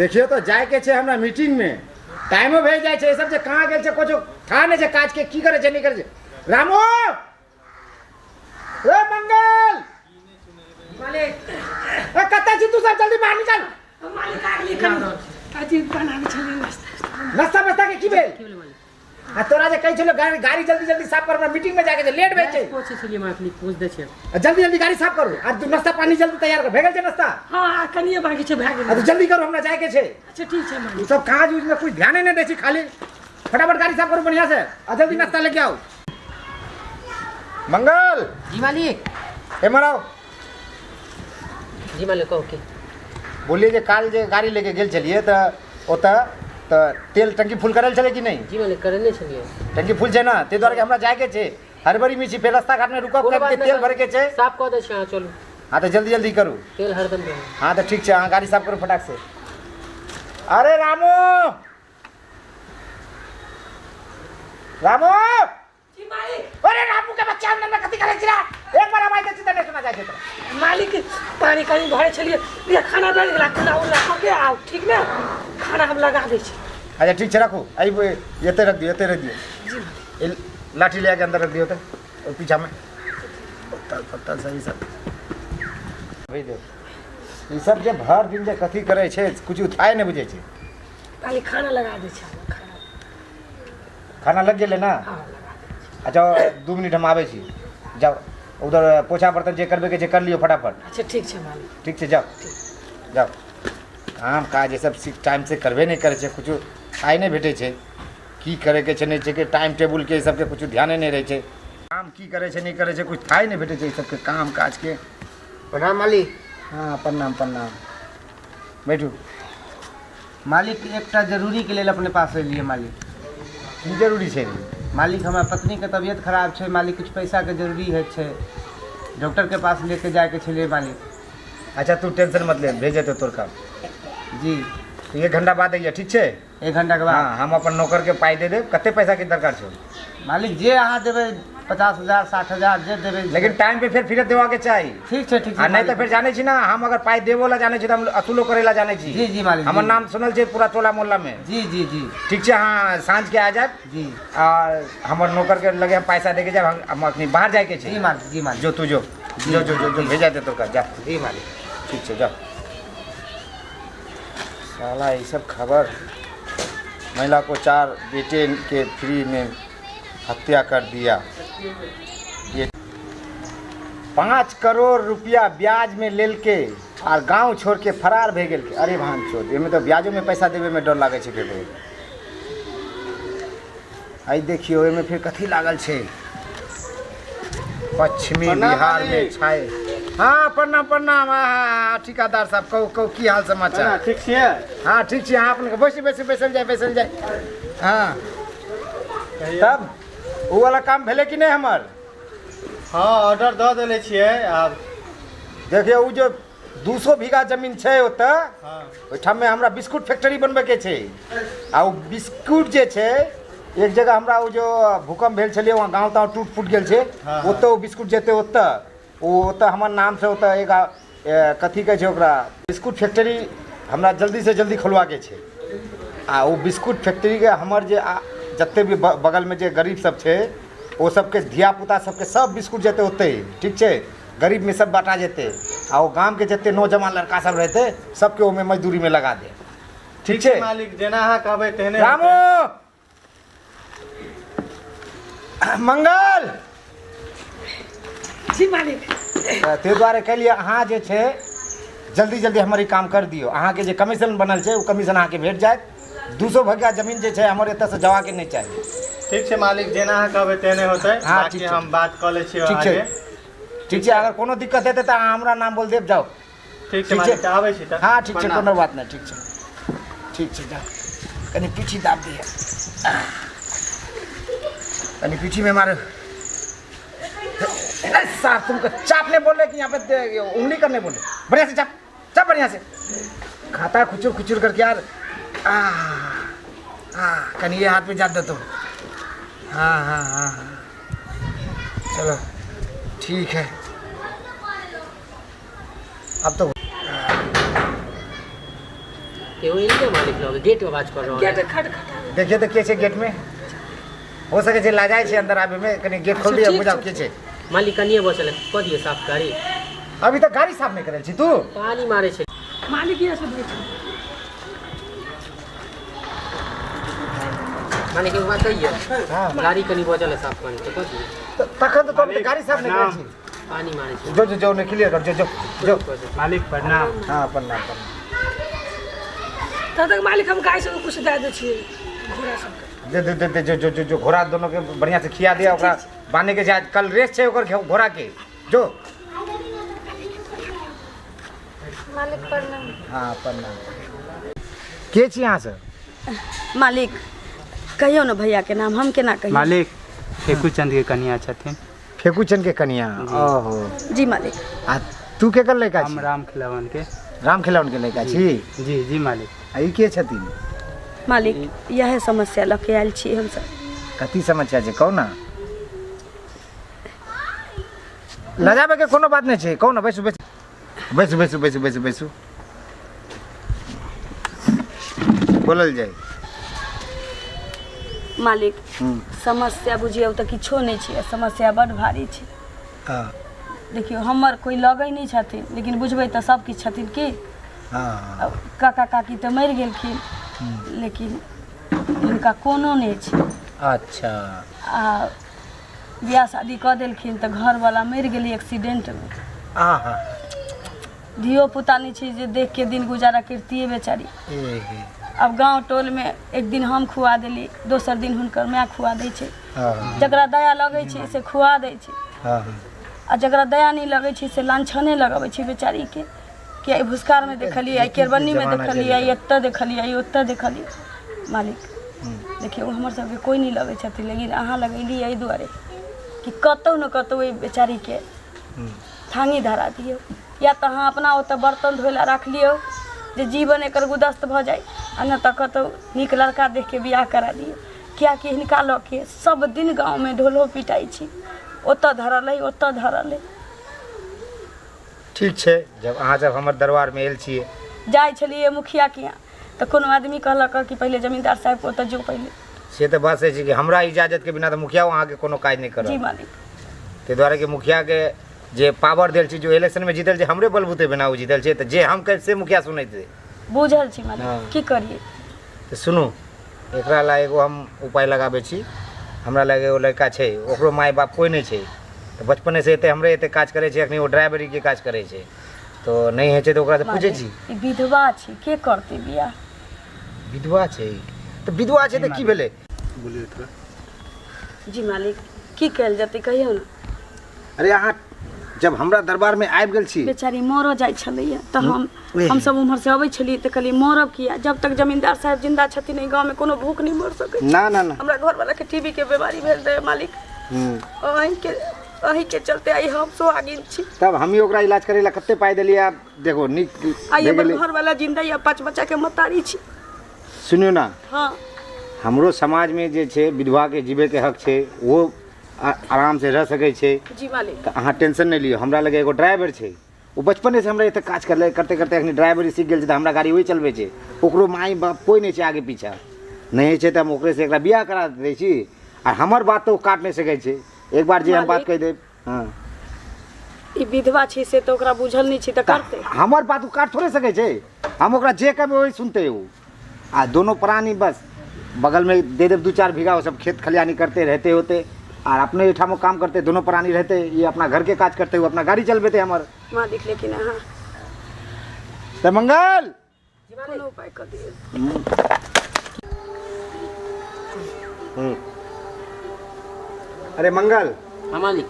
देखियो तो जाए के छे हमरा मीटिंग में टाइमो भेज जाए छे, सब जे कहां गेल छे कुछ था ने छे, काज के की करे छे नहीं करे छे। रामू ए मंगल मालिक ए कत्ता छी तू, सब जल्दी बाहर निकल। मालिक आगली कर अजी बनावे छले नाश्ता बस्ता के की भेल? आ तोरा जे कहि छलो गाड़ी जल्दी जल्दी साफ कर, हमरा मीटिंग में जाके लेट भेल छे। पूछे छलिए मालिक पूछ दे छे जल्दी जल्दी गाड़ी साफ करू आ तू नाश्ता पानी जल्दी तैयार कर। भेगल छे नाश्ता? हां कनिए बाकी छे भाग आ तू जल्दी करू, हमरा जाए के छे। अच्छा ठीक छे मालिक। सब काज उज में कुछ ध्यान नहीं दे छी, खाली फटाफट गाड़ी साफ करो बढ़िया से आ जल्दी नाश्ता लेके आओ। मंगल जी मालिक। ए मराओ जी मालिक कहो के बोलिए जे काल जे गाड़ी लेके गेल चलिए त ओता त तेल टंकी फुल करल चले कि नहीं? जी मालिक करने छलिए टंकी फुल छे ना, ते द्वारा के हमरा जाए के छे। हरबरी में छी, फिर रास्ता घाट में रुकब के तेल भर के छे। साफ कर दे छे। चलो हां तो जल्दी जल्दी करू, तेल हरदम दे। हां तो ठीक छे, हां गाड़ी साफ करो फटाक से। अरे रामू रामू जी मालिक। अरे रामू के बच्चा अंदर में कथि करे छिरा? एक बार आवाज दे छी त नहीं सुना जाए छे। तो मालिक पानी कहीं भरे छलिए, ये खाना डाल के खाना और रखो के आओ ठीक ना, खाना हम लगा दे छी। अच्छा ठीक छे, रखो आई येते रख दियो, येते रख दियो। जी ये लाठी ले के अंदर रख दियो तो, और पीछा में पत्ता सही सब भेज दो। ये सब जे भर दिन जे कथी करे छे, कुछ उठाए नहीं बुझे छे। खाली खाना लगा दे छी। खाना लग गेले ना? हां लगा दे। अच्छा 2 मिनट हम आवे छी, जाओ उधर पोछा बर्तन जे करबे के छे कर लियो फटाफट। अच्छा ठीक छे मालिक। ठीक छे, जाओ जाओ। काम काज ये सब टाइम से करबे नहीं करे छे, कुछ आय नहीं भेटे छे, की करे के छे नहीं छे के टाइम टेबुल के सब के कुछ ध्यान नहीं रहे छे। काम की करे छे नहीं करे छे, कुछ थाई नहीं भेटे छे सब के काम काज के। प्रणाम मालिक। हाँ प्रणाम प्रणाम, बैठू। मालिक एकटा जरूरी के लिए अपने पास एलिए मालिक। की जरूरी छे? मालिक हमरा पत्नी के तबीयत खराब छे मालिक, कुछ पैसा के जरूरी है छे, डॉक्टर के पास लेके जाए के छलिए मालिक। अच्छा तू टेंशन मत ले, भेजे तो तोर काम। जी तो 1 घंटा बाद आइए, ठीक छे? 1 घंटा के बाद? हाँ हम अपन नौकर के पाई दे देब। कते पैसा के दरकार छे मालिक? जे अहाँ देवे 50,000 60,000 जे देवे, लेकिन टाइम पे फिर देवा के चाहिए। ठीक छे ठीक छे। नहीं तो फिर जाने छी ना, हम अगर पाई देवो ला जाने छी तो हम असूलो करेला जाने छी। जी जी मालिक। हमर नाम सुनल छे पूरा टोला मोहल्ला में। जी जी जी ठीक छे, हाँ सांझ के आ जाए। जी और हमर नौकर के लगे हम पैसा दे के जाए, हम अपनी बाहर जाए के छे। जी मालिक। जी मालिक। जो तू जो जो जो जो भेजा दे तो का जा। जी मालिक। ठीक छे जा। साला ये सब खबर, महिला को 4 बेटे के फ्री में हत्या कर दिया, ये 5 करोड़ रुपया ब्याज में लेल के और गांव छोड़ के फरार भे गेल। अरे भान चोद, एमे तो ब्याजो में पैसा देवे में डर लागे छे। फिर आई देखियो एमे फिर कथी लागल छे, पश्चिमी बिहार में छाए। हाँ प्रणाम प्रणाम। ठिकादार साहब कहू की हाल समाचार? ठीक छिए? हाँ ठीक छे। हाँ अपने बैसल जाए। हाँ तब वो वाला काम भेले कि नहीं हमर? हाँ ऑर्डर दे देले छिए। आब देखिए वो जो 200 बीघा जमीन छे ओत, हाँ ओठाम में हमरा बिस्कुट फैक्ट्री बनबे के छे। आ वो बिस्कुट जे छे एक जगह हमरा वो जो भूकंप भेल छले वहाँ गाँव ताँव टूट फूट गेल छे, हाँ, ओत वो बिस्कुट जेते ओत, वो ओत हमर नाम से ओत एक कथी कहे छे ओकरा बिस्कुट फैक्ट्री हमरा जल्दी से जल्दी खोलवा के छे। आ वो बिस्कुट फैक्ट्री के हमर जे जते भी बगल में जे गरीब सब छे वो सबके धिया पुता सबके सब बिस्कुट जेते होते, ठीक छे, गरीब में सब बांटा जेते। आ वो गांव के जितने नौजवान लड़का सब रहते सबके ओमे मजदूरी में लगा दे, ठीक छे मालिक। जेना अहाँ कहबै तेहने। रामू मंगल जी मालिक। ते द्वारे कह लिया अहाँ जे छे जल्दी जल्दी हमारी काम कर दियो। अहाँ के जे कमीशन बनल छे वो कमीशन अहाँ के भेट जाए। 200 बीघा जमीन जे छे हमर एत से जवा के नहीं चाहिए। ठीक छे मालिक, जेना अहाँ कहबै तेहने होतै। हाँ, बाकी ठीक छै। हम बात क लै छियै ठीक आगे। छे ठीक छे, अगर कोनो दिक्कत हेतै त अहाँ हमरा नाम बोल देब। जाओ ठीक छे मालिक, आबै छी त। हाँ ठीक छे, कोनो बात नहीं। ठीक छे जाओ। कनी पीछी दाब दिए, कनी पीछी में मारे। साहब तुमको चापने बोल रहे कि यहाँ पे उंगली करने बोले? बढ़िया से चाप बढ़िया से। खाता है खुचुर करके यार। कनी ये हाथ में जात दे तो। हाँ चलो ठीक है। अब तो के वो इनके मालिक लोग गेट आवाज कर रहा गेट है। खटखटा देखिए तो के छे गेट में हो सके छे ला जाए छे अंदर आबे में कनी गेट खोल दिया बुझाओ के छे मालिक कनिए बचल है क दिए साफ गाड़ी अभी तक गाड़ी साफ नहीं करल छी तू पानी मारे छे। मालिक ये सब बैठे मालिक एक बात कहिए हां गाड़ी कनी बचल है साफ करने तो कथी तखन तो तुम गाड़ी साफ नहीं करल छी पानी मारे छे। जो जो जो ने क्लियर कर जो जो मालिक प्रणाम। हां प्रणाम प्रणाम तब तक मालिक हम गाय सब कुछ दे दे छिए घोड़ा सब दे दे दे जो जो जो घोड़ा दोनों के बढ़िया से खिया दिया ओकरा बांधे के आज कल रेस छे ओकर घोड़ा के जो मालिक प्रणाम। हां प्रणाम के छी यहां से मालिक कहियो ना भैया के नाम हम केना कहियो। मालिक फेकू चंद के कनिया छथिन। फेकुचन के कनिया ओहो जी मालिक। आ तू के कर लड़का हम छी राम खिलावन के। राम खिलौन के लड़का छी जी जी मालिक। आ ई के छथिन मालिक यह समस्या लके आयल छी हम सब। कथी समस्या छै कहू ना लजाबे के कोनो बात नहीं छै कहू ना बैसू बैसू बैसू बैसू बैसू बैसू बैसू बोलल जाए मालिक समस्या बुझियौ तऽ किछो नहीं छै समस्या बड़ भारी छै। हां देखियो हमर कोई लगै नहीं छथिन लेकिन बुझबै तऽ सब किछ छथिन की। हां काका काकी तऽ मरि गेलखिन लेकिन हिनका कोनो नहीं छै। अच्छा आ बियाह शादी कऽ देलखिन तऽ घरवाला मरि गेली एक्सीडेंट में। आहा धियो पुता नहीं छै जे देख के दिन गुजारा करतिए बेचारी। ए अब गांव टोल में एक दिन हम खुआ देली दोसर दिन हुनकर माय खुआ दै छै। हां जकरा दया लगै छै से खुआ दै छै हां आ जकरा दया नहीं लगै छै से लांछने लगाबै छै बेचारी के कि आई भुसकार में देखलिए आई केरबन्नी में देखलिए आई एत्तऽ देखलिए आई ओत्तऽ देखलिए। मालिक देखियो हमर सबके कोई नहीं लगै छथिन लेकिन अहाँ लगैली एहि दुआरे कि कतौ न कतौ एहि बेचारी के थांगी धरा दियौ या तऽ अहाँ अपना ओतऽ बर्तन धोइला राख लियौ जे जीवन एकर गुदस्त भऽ जाए आ न तऽ कतौ नीक लड़का देख के बियाह करा दियौ कियाकि हिनका लऽ के सब दिन गाँव में ढोलो पिटाई छी ओतऽ धरल है ओतऽ धरल है। ठीक छै जब अहाँ जब हमर दरबार में आयल छियै जाय छलिए मुखिया के यहाँ तऽ कोनो आदमी कहलक कि पहले जमींदार साहब को ओतऽ जो पहले। से तऽ बात सही छै कि हमरा इजाजत के बिना तऽ मुखिया अहाँ के कोनो काज नहीं जी करत मालिक। ताहि दुआरे कि मुखिया के जे पावर देल छी जो इलेक्शन में जीतल छै हमरे बलबूते बिना ओ जीतल छै तऽ जे हम कह से मुखिया सुनैत छै। बुझल छी मालिक हाँ। की करिए। तऽ सुनू एकरा ला एगो हम उपाय लगाबै छी हमरा लगे एगो लड़का छै ओकरो माय बाप कोई नहीं छै तऽ बचपने से एते हमरे एते काज करे छै अखनी ओ ड्राइवरी के काज करे छै तो नहीं होइ छै तऽ ओकरा से पूछे छी। ई विधवा छी के करते बियाह। विधवा छै तऽ विधवा छै तऽ की भेलै बोलिए थोड़ा। जी मालिक की कल जेतै कहियो ना। अरे अहाँ जब हमरा दरबार में आबि गेल छी बेचारी मरऽ जाइ छलैया तऽ हम सब उम्हर से अबै छलिए तऽ कहलिए मरब किया जब तक जमींदार साहब जिंदा छथिन एहि गांव में कोनो भूख नहीं मर सकै। ना ना ना हमरा घर वाला के टीबी के बीमारी भेल रहे मालिक अहीं के चलते आई हम सोहागिन छी। तब हम ही ओकरा इलाज करे ला कते पाई देलिए आप देखो नीक आई दे हमर गेलै। घर वाला जिंदा या 5 बच्चा के मतारी छी। सुनियो ना हाँ हमरो समाज में जे छै विधवा के जीवे के हक छै वो आराम से रह सकै छै जी मालिक। तऽ अहाँ टेंशन नहीं लियो हमरा लगे एगो ड्राइवर छै वो बचपने से हमरा एते काज करले करते करते अखनी ड्राइवरी सीख गेल छै तऽ हमरा गाड़ी वही चलबै छै ओकरो माई बाप कोई नहीं छै आगे पीछा नहीं छै तऽ हम ओकरे से एकरा बियाह करा दै छी आ हमर बात तो काट नहीं सकै छै एक बार जे हम बात कह देब। हाँ ई विधवा छी से तो ओकरा बुझल नहीं छी तऽ करते हमर बात काट थोड़े सकै छै हम ओकरा जे कहबै वही सुनते हो आ दोनों प्राणी बस बगल में दे देव 2-4 बीघा वो सब खेत खलियानी करते रहते होते और अपने एठाम काम करते दोनों प्राणी रहते ये अपना घर के काज करते हुए अपना गाड़ी चलबेते हमर मालिक लेकिन हाँ तो मंगल कोनो उपाय कर दिए। अरे मंगल हाँ मालिक।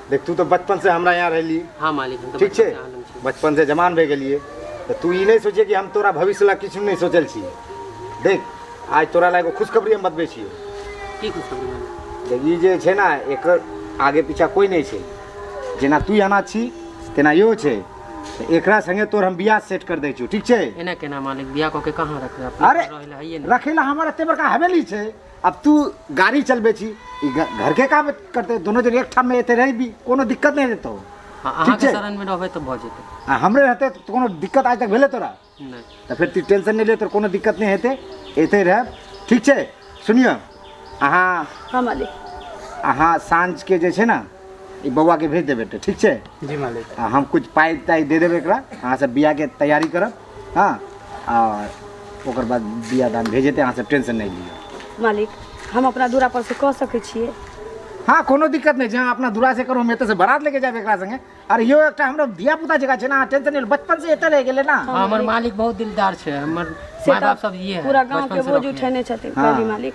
देख तू तो बचपन से हमरा यहाँ रहली हाँ मालिक हम तो ठीक बच्चा छै से आनंद छी। बचपन से जमान भए गेलिए तो तू ई नहीं सोचे कि हम तोरा भविष्य ला किछु नहीं सोचल छी। देख आज तोरा ला एगो खुशखबरी हम बतबै छियै की खुशखबरी मालिक। देख ई जे छै ना एकर आगे पीछा कोई नहीं छै जेना तू आना छी तेना यो छै तऽ एकरा संगे तोर हम बियाह सेट कर दै छी ठीक छै। एना केना मालिक बियाह कऽ के कहाँ रखबै अरे रहले हइए ना। रखे ला हमारा एते बड़का हवेली छै अब तू गाड़ी चलबे छी ई घर के काम करते दोनों जन एक ठाम में एते रही भी कोनो दिक्कत नहीं देतो अहाँ ठीक के छै शरण में रहबै तऽ भऽ जेतै। आ हमरे रहते तो कोनो दिक्कत आज तक भेले तोरा नहीं तो फिर तू टेंशन नहीं ले तो कोनो दिक्कत नहीं हेते एते रह ठीक छै। सुनियो अहाँ हाँ मालिक। अहाँ साँझ के जे छै ना ई बौआ के भेज देबे ठीक छै। जी मालिक। हम कुछ पाई ताई दे देबे एकरा अहाँ सब बियाह के तैयारी करब हाँ और ओकर बाद बियाह दान भेजेते अहाँ सब टेंशन नहीं लियो। मालिक हम अपना दूरा पर से कह सकै छियै। हाँ कोनो दिक्कत नहीं जहाँ अपना दूरा से करो हम एते से बारात लेके जाबे एकरा संगे और यो एकटा हमरा धिया पुता जगह छै ना टेंशन नहीं बचपन से एते रह गेले ना। हाँ, हमर मालिक बहुत दिलदार छै, हमर से माय बाप तऽ सब ये है पूरा गांव के बचपन से बोझ रखले। उठेने छथिन हाँ। कहली मालिक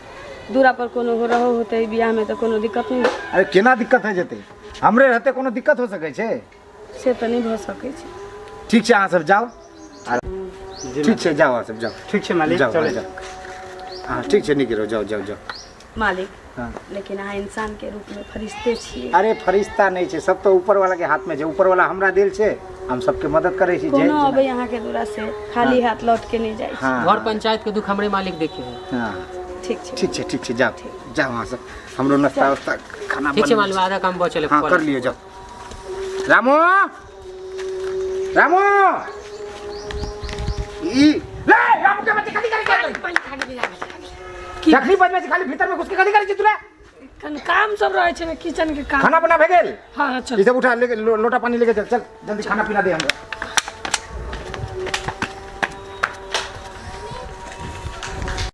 दूरा पर कोनो हो रहो होते बियाह में तो कोनो दिक्कत नहीं अरे केना दिक्कत है जेते हमरे रहते कोनो दिक्कत हो सके छै। से तो नहीं भ सकै छै। ठीक छै अहाँ सब जाओ ठीक छै जाओ अहाँ सब जाओ ठीक छै मालिक जाओ चले जाओ हाँ ठीक छै निकलो जाओ जाओ जाओ। मालिक हाँ। लेकिन अहाँ इंसान के रूप में फरिश्ते छियै। अरे फरिश्ता नहीं छै सब तो ऊपर वाला के हाथ में छै ऊपर वाला हमरा दिल छै हम सबके मदद करे छी। कोनो अबै अहाँ के दूरा से खाली हाथ लौट के नहीं जाइ छै। हाँ घर पंचायत के दुख हमरे मालिक देखे है। हाँ ठीक छै। जाओ जाओ वहाँ से हमरो नाश्ता वास्ता खाना ठीक छै बन- मालिक, आधा काम बचल है। हाँ कर लियो जाओ। रामो रामो ई ले रामो के बच्चे कथी करे जखनी बजबै छै खाली भीतर में घुस के कथी करे छै तोरा कन काम सब रहे छै किचन के काम। खाना बना भे गेल हाँ चल ई सब उठा लेके लोटा पानी लेके चल चल जल्दी खाना पीना दे हमरा।